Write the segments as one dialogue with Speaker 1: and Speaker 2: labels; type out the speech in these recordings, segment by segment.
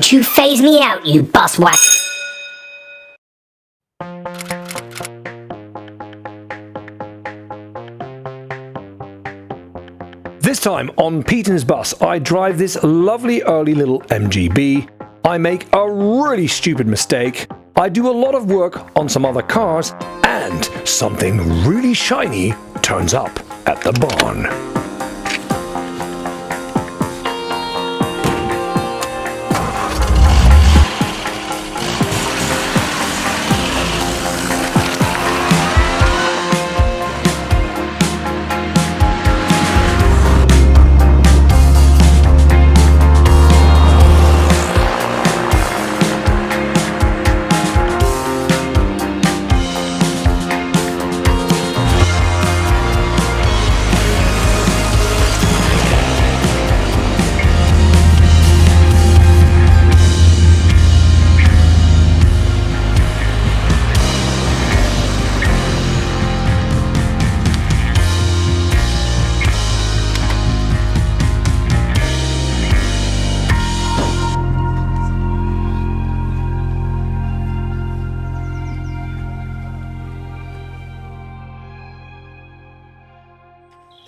Speaker 1: Don't you phase me out, you buswhack.
Speaker 2: This time on Pete and his bus, I drive this lovely early little MGB. I make a really stupid mistake. I do a lot of work on some other cars, and something really shiny turns up at the barn.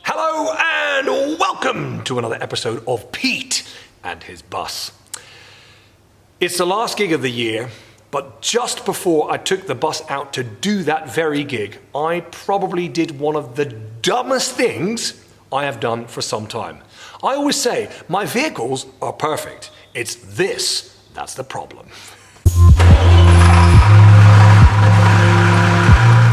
Speaker 2: Hello and welcome to another episode of Pete and his bus. It's the last gig of the year, but just before I took the bus out to do that very gig, I probably did one of the dumbest things I have done for some time. I always say my vehicles are perfect. It's this that's the problem.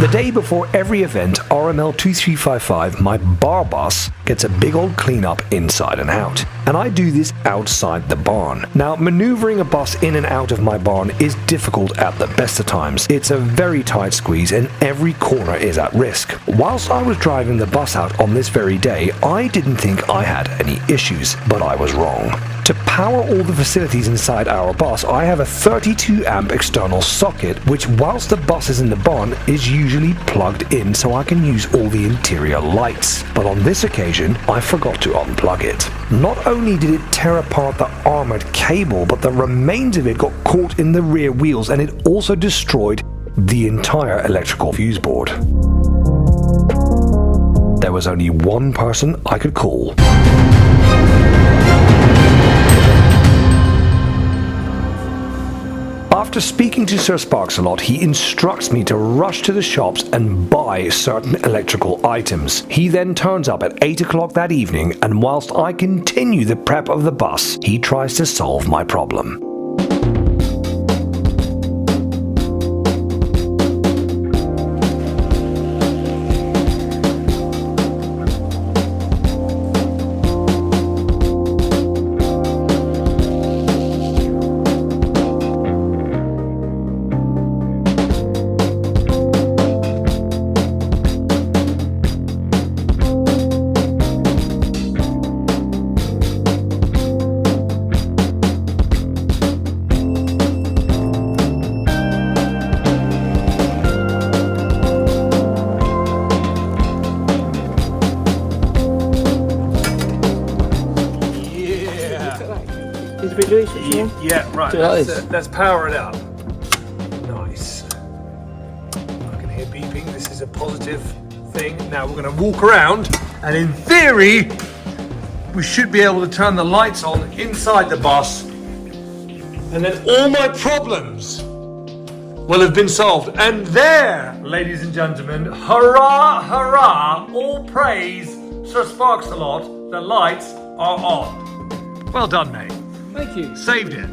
Speaker 2: The day before every event, RML 2355, my bar bus, gets a big old cleanup inside and out. And I do this outside the barn. Now, maneuvering a bus in and out of my barn is difficult at the best of times. It's a very tight squeeze and every corner is at risk. Whilst I was driving the bus out on this very day, I didn't think I had any issues, but I was wrong. To power all the facilities inside our bus, I have a 32 amp external socket, which whilst the bus is in the barn, is usually plugged in so I can use all the interior lights. But on this occasion, I forgot to unplug it. Not only did it tear apart the armored cable, but the remains of it got caught in the rear wheels, and it also destroyed the entire electrical fuse board. There was only one person I could call. After speaking to Sir Sparks Alot, he instructs me to rush to the shops and buy certain electrical items. He then turns up at 8 o'clock that evening, and whilst I continue the prep of the bus, he tries to solve my problem. Yeah, right. Let's power it up. Nice. I can hear beeping. This is a positive thing. Now we're going to walk around, and in theory, we should be able to turn the lights on inside the bus, and then all my problems will have been solved. And there, ladies and gentlemen, hurrah, hurrah, all praise Sir Sparks Alot, the lights are on. Well done, mate.
Speaker 3: Thank you.
Speaker 2: Saved it.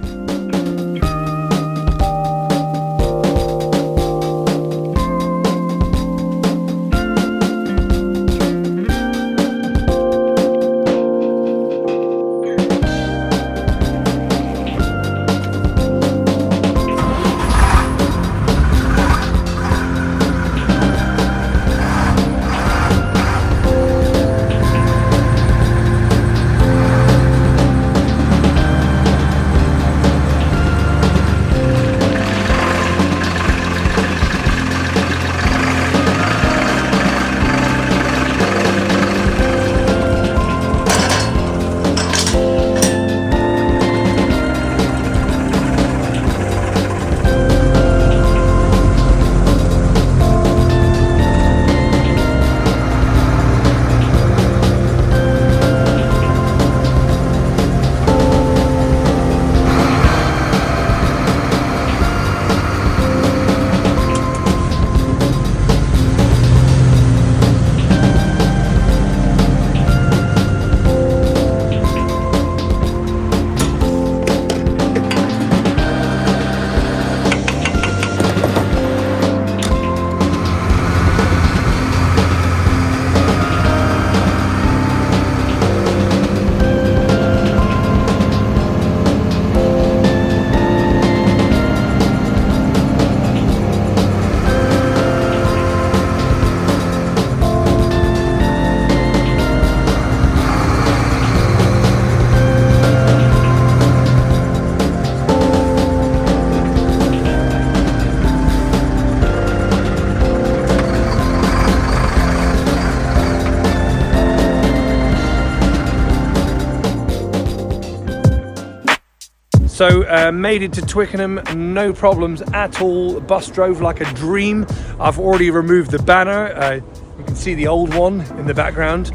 Speaker 2: So made it to Twickenham, no problems at all. Bus drove like a dream. I've already removed the banner. You can see the old one in the background.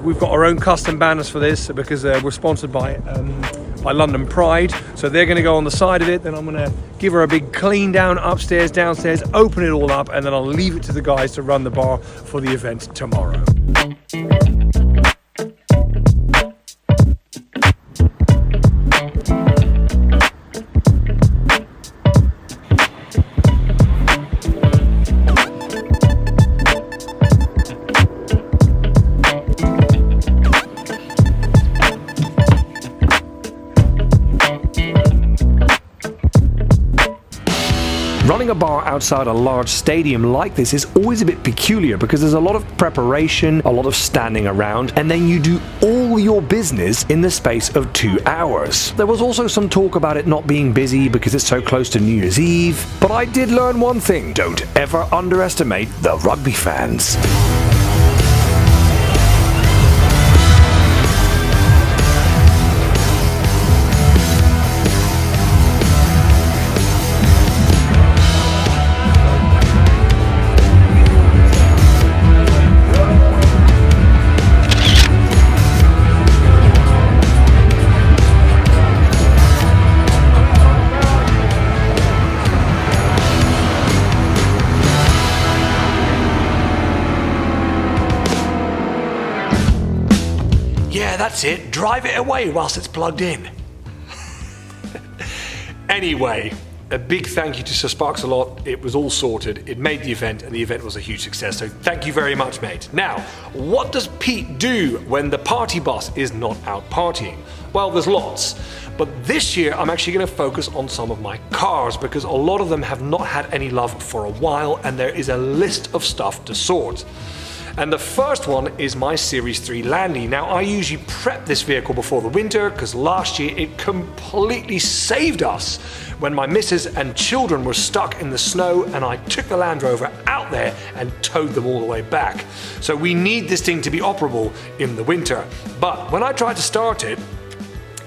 Speaker 2: We've got our own custom banners for this because we're sponsored by London Pride. So they're going to go on the side of it. Then I'm going to give her a big clean down upstairs, downstairs, open it all up, and then I'll leave it to the guys to run the bar for the event tomorrow. Running a bar outside a large stadium like this is always a bit peculiar because there's a lot of preparation, a lot of standing around, and then you do all your business in the space of 2 hours. There was also some talk about it not being busy because it's so close to New Year's Eve, but I did learn one thing: don't ever underestimate the rugby fans.
Speaker 3: Yeah, that's it. Drive it away whilst it's plugged in. Anyway, a big thank you to Sir Sparks Alot. It was all sorted. It made the event, and the event was a huge success. So thank you very much, mate. Now, what does Pete do when the party bus is not out partying? Well, there's lots. But this year, I'm actually going to focus on some of my cars because a lot of them have not had any love for a while, and there is a list of stuff to sort. And the first one is my Series 3 Landy. Now, I usually prep this vehicle before the winter because last year it completely saved us when my missus and children were stuck in the snow and I took the Land Rover out there and towed them all the way back. So we need this thing to be operable in the winter. But when I tried to start it,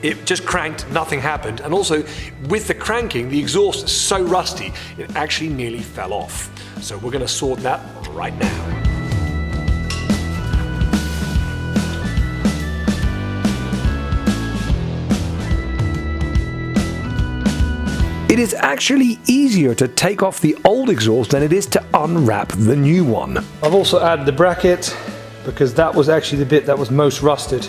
Speaker 3: it just cranked, nothing happened. And also, with the cranking, the exhaust is so rusty, it actually nearly fell off. So we're gonna sort that right now.
Speaker 2: It is actually easier to take off the old exhaust than it is to unwrap the new one. I've also added the bracket because that was actually the bit that was most rusted.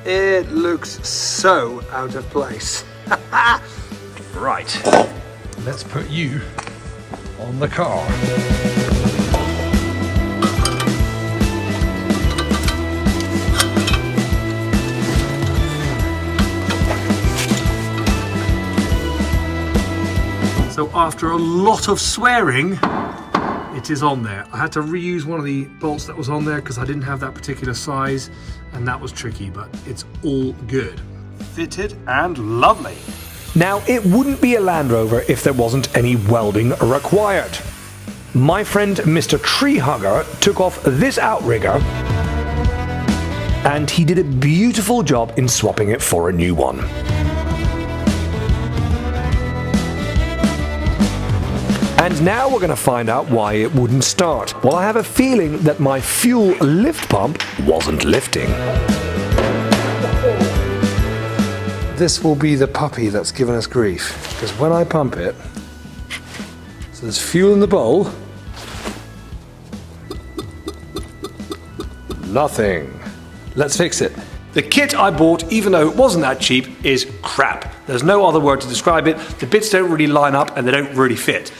Speaker 2: It looks so out of place. Right, let's put you on the car. So after a lot of swearing, it is on there. I had to reuse one of the bolts that was on there because I didn't have that particular size, and that was tricky, but it's all good. Fitted and lovely. Now, it wouldn't be a Land Rover if there wasn't any welding required. My friend Mr. Tree Hugger took off this outrigger, and he did a beautiful job in swapping it for a new one. And now we're going to find out why it wouldn't start. Well, I have a feeling that my fuel lift pump wasn't lifting. This will be the puppy that's given us grief. Because when I pump it, so there's fuel in the bowl. Nothing. Let's fix it. The kit I bought, even though it wasn't that cheap, is crap. There's no other word to describe it. The bits don't really line up and they don't really fit.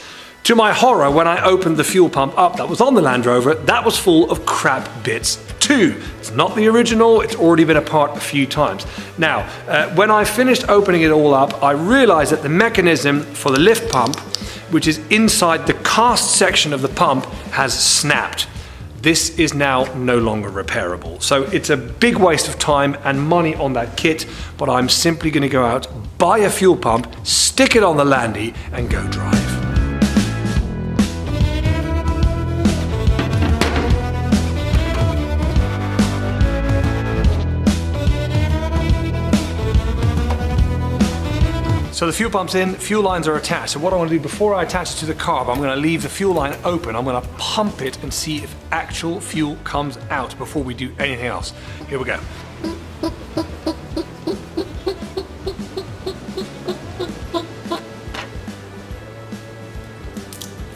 Speaker 2: To my horror, when I opened the fuel pump up that was on the Land Rover, that was full of crap bits too. It's not the original, it's already been apart a few times. Now, when I finished opening it all up, I realized that the mechanism for the lift pump, which is inside the cast section of the pump, has snapped. This is now no longer repairable. So it's a big waste of time and money on that kit, but I'm simply going to go out, buy a fuel pump, stick it on the Landy, and go drive.
Speaker 3: So the fuel pump's in, fuel lines are attached. So what I want to do before I attach it to the carb, I'm going to leave the fuel line open. I'm going to pump it and see if actual fuel comes out before we do anything else. Here we go.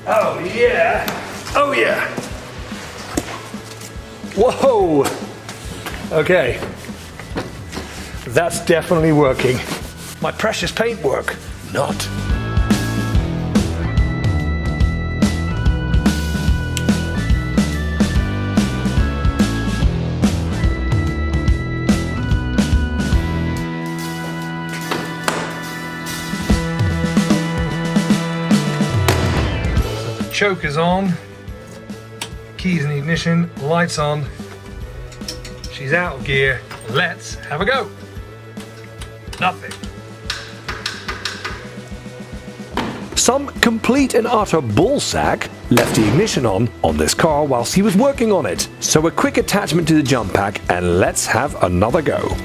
Speaker 3: Oh yeah! Oh yeah! Whoa! Okay. That's definitely working. My precious paintwork, not. So the choke is on, keys in the ignition, lights on. She's out of gear. Let's have a go. Nothing.
Speaker 2: Some complete and utter ballsack left the ignition on this car whilst he was working on it. So a quick attachment to the jump pack and let's have another go.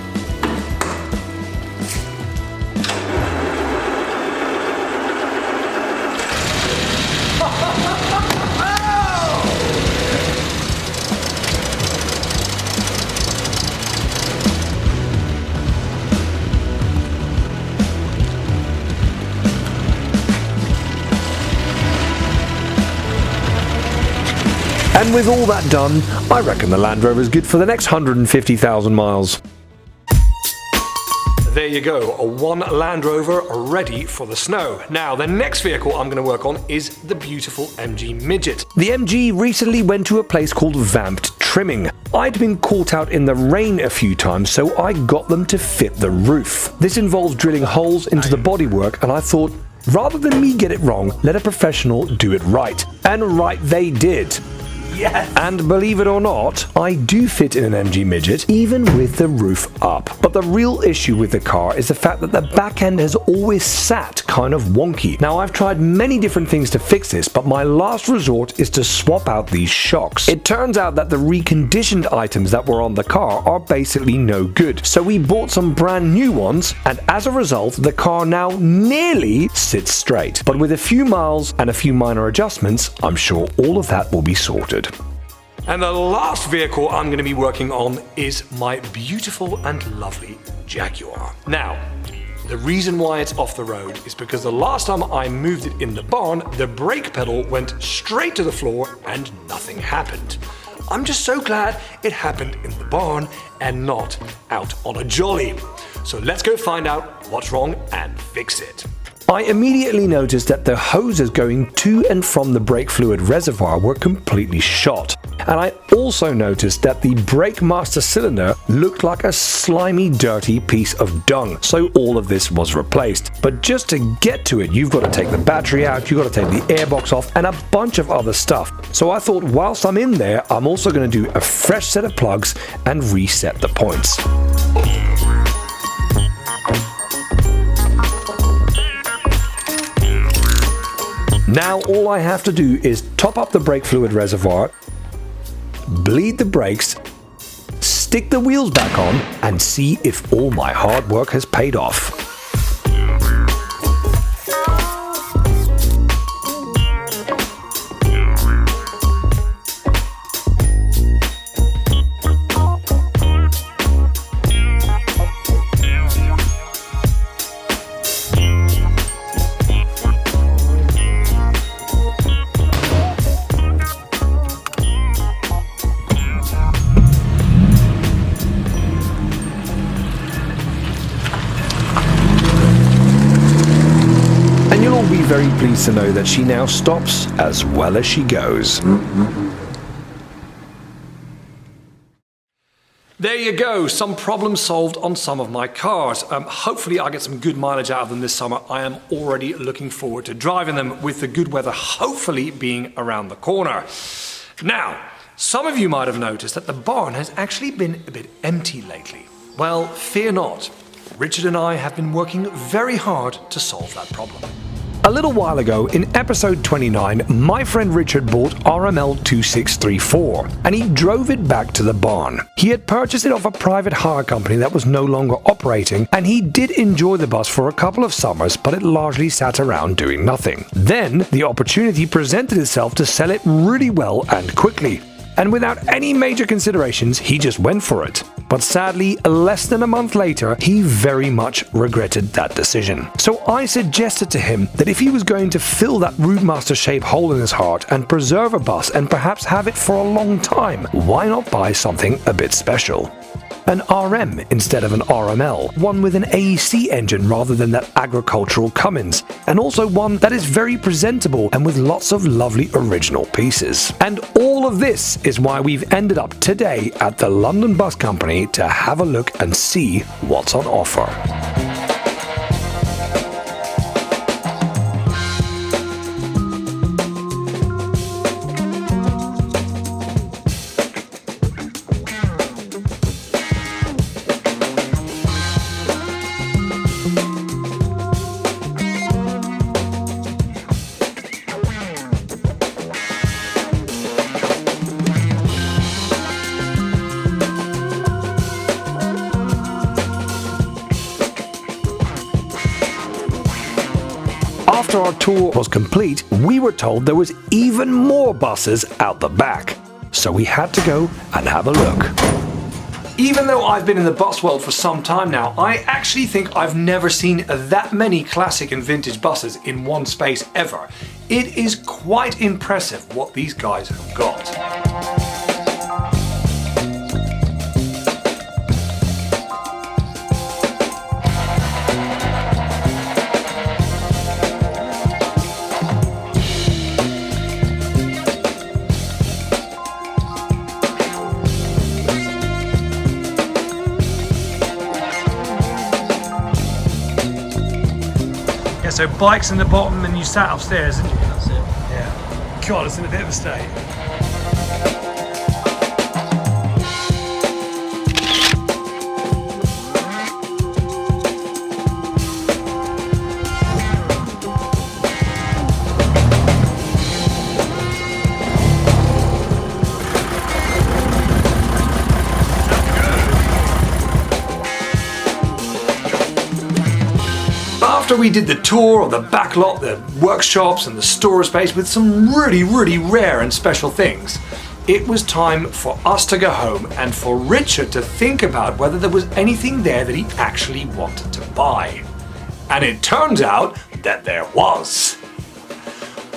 Speaker 2: And with all that done, I reckon the Land Rover is good for the next 150,000 miles.
Speaker 3: There you go, a one Land Rover ready for the snow. Now, the next vehicle I'm going to work on is the beautiful MG Midget.
Speaker 2: The MG recently went to a place called Vamped Trimming. I'd been caught out in the rain a few times, so I got them to fit the roof. This involves drilling holes into the bodywork, and I thought, rather than me get it wrong, let a professional do it right. And right they did.
Speaker 3: Yes.
Speaker 2: And believe it or not, I do fit in an MG Midget, even with the roof up. But the real issue with the car is the fact that the back end has always sat kind of wonky. Now, I've tried many different things to fix this, but my last resort is to swap out these shocks. It turns out that the reconditioned items that were on the car are basically no good. So we bought some brand new ones, and as a result, the car now nearly sits straight. But with a few miles and a few minor adjustments, I'm sure all of that will be sorted.
Speaker 3: And the last vehicle I'm going to be working on is my beautiful and lovely Jaguar. Now, the reason why it's off the road is because the last time I moved it in the barn, the brake pedal went straight to the floor and nothing happened. I'm just so glad it happened in the barn and not out on a jolly. So let's go find out what's wrong and fix it.
Speaker 2: I immediately noticed that the hoses going to and from the brake fluid reservoir were completely shot. And I also noticed that the brake master cylinder looked like a slimy, dirty piece of dung. So all of this was replaced. But just to get to it, you've got to take the battery out, you've got to take the airbox off, and a bunch of other stuff. So I thought, whilst I'm in there, I'm also going to do a fresh set of plugs and reset the points. Now all I have to do is top up the brake fluid reservoir, bleed the brakes, stick the wheels back on, and see if all my hard work has paid off. Very pleased to know that she now stops as well as she goes.
Speaker 3: There you go, some problems solved on some of my cars. Hopefully I'll get some good mileage out of them this summer. I am already looking forward to driving them with the good weather hopefully being around the corner. Now, some of you might have noticed that the barn has actually been a bit empty lately. Well, fear not. Richard and I have been working very hard to solve that problem.
Speaker 2: A little while ago, in episode 29, my friend Richard bought RML 2634, and he drove it back to the barn. He had purchased it off a private hire company that was no longer operating, and he did enjoy the bus for a couple of summers, but it largely sat around doing nothing. Then, the opportunity presented itself to sell it really well and quickly. And without any major considerations, he just went for it. But sadly, less than a month later, he very much regretted that decision. So I suggested to him that if he was going to fill that Rootmaster-shaped hole in his heart and preserve a bus and perhaps have it for a long time, why not buy something a bit special? An RM instead of an RML, one with an AEC engine rather than that agricultural Cummins, and also one that is very presentable and with lots of lovely original pieces. And all of this is why we've ended up today at the London Bus Company to have a look and see what's on offer. After our tour was complete, we were told there was even more buses out the back. So we had to go and have a look. Even though I've been in the bus world for some time now, I actually think I've never seen that many classic and vintage buses in one space ever. It is quite impressive what these guys have got.
Speaker 3: Yeah, so bikes in the bottom and you sat upstairs, didn't you? That's it. Yeah. God, it's in a bit of a state. After we did the tour of the backlot, the workshops and the storage space with some really rare and special things, it was time for us to go home and for Richard to think about whether there was anything there that he actually wanted to buy. And it turns out that there was.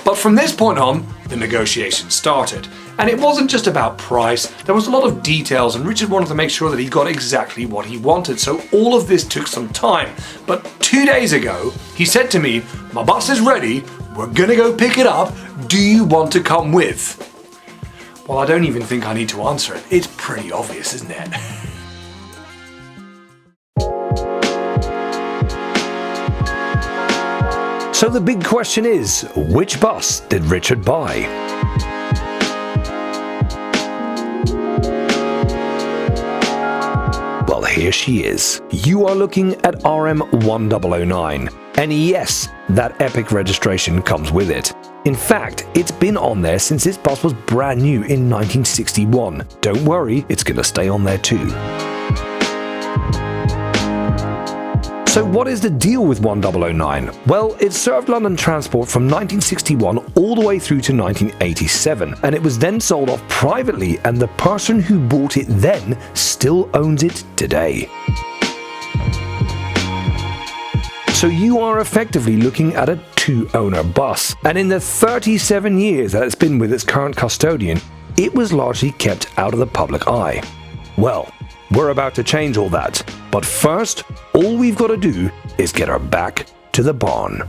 Speaker 3: But from this point on, the negotiation started. And it wasn't just about price, there was a lot of details and Richard wanted to make sure that he got exactly what he wanted, so all of this took some time. But 2 days ago, he said to me, "My bus is ready, we're gonna go pick it up, do you want to come with?" Well, I don't even think I need to answer it, it's pretty obvious, isn't it?
Speaker 2: So the big question is, which bus did Richard buy? Well, here she is. You are looking at RM1009. And yes, that epic registration comes with it. In fact, it's been on there since this bus was brand new in 1961. Don't worry, it's gonna stay on there too. So what is the deal with 1009? Well, it served London Transport from 1961 all the way through to 1987, and it was then sold off privately, and the person who bought it then still owns it today. So you are effectively looking at a two-owner bus, and in the 37 years that it's been with its current custodian, it was largely kept out of the public eye. Well, we're about to change all that, but first, all we've got to do is get her back to the barn.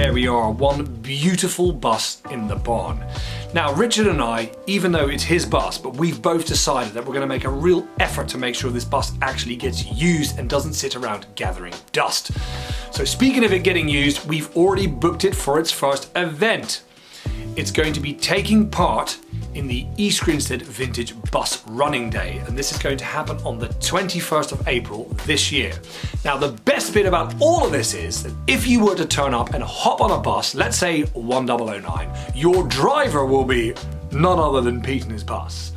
Speaker 3: there we are, one beautiful bus in the barn. Now, Richard and I, even though it's his bus, but we've both decided that we're going to make a real effort to make sure this bus actually gets used and doesn't sit around gathering dust. So speaking of it getting used, we've already booked it for its first event. It's going to be taking part in the East Grinstead Vintage Bus Running Day, and this is going to happen on the 21st of April this year. Now, the best bit about all of this is that if you were to turn up and hop on a bus, let's say 1009, your driver will be none other than Pete and his bus.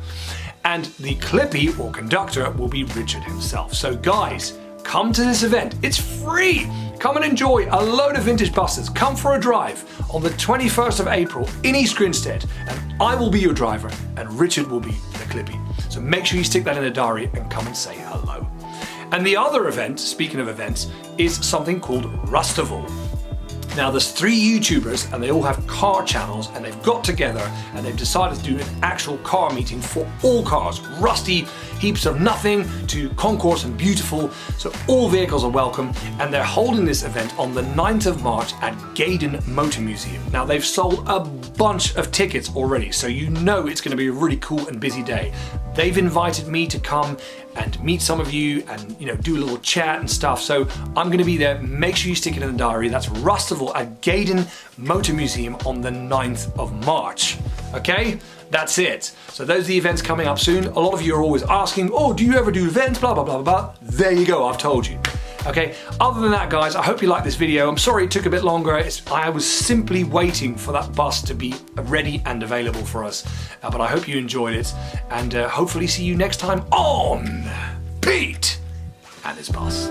Speaker 3: And the Clippy or conductor will be Richard himself. So guys, come to this event. It's free. Come and enjoy a load of vintage buses. Come for a drive on the 21st of April in East Grinstead, and I will be your driver and Richard will be the Clippy. So make sure you stick that in the diary and come and say hello. And the other event, speaking of events, is something called Rustival. Now, there's 3 YouTubers and they all have car channels, and they've got together and they've decided to do an actual car meeting for all cars, rusty heaps of nothing to concours and beautiful, so all vehicles are welcome, and they're holding this event on the 9th of March at Gaydon Motor Museum. Now, they've sold a bunch of tickets already, so you know it's going to be a really cool and busy day. They've invited me to come and meet some of you and, you know, do a little chat and stuff, so I'm going to be there. Make sure you stick it in the diary. That's Rustival at Gaydon Motor Museum on the 9th of March. Okay, that's it. So those are the events coming up soon. A lot of you are always asking, oh, do you ever do events, blah, blah, blah, blah. There you go, I've told you. Okay, other than that, guys, I hope you liked this video. I'm sorry it took a bit longer. I was simply waiting for that bus to be ready and available for us. But I hope you enjoyed it, and hopefully see you next time on Pete and his bus.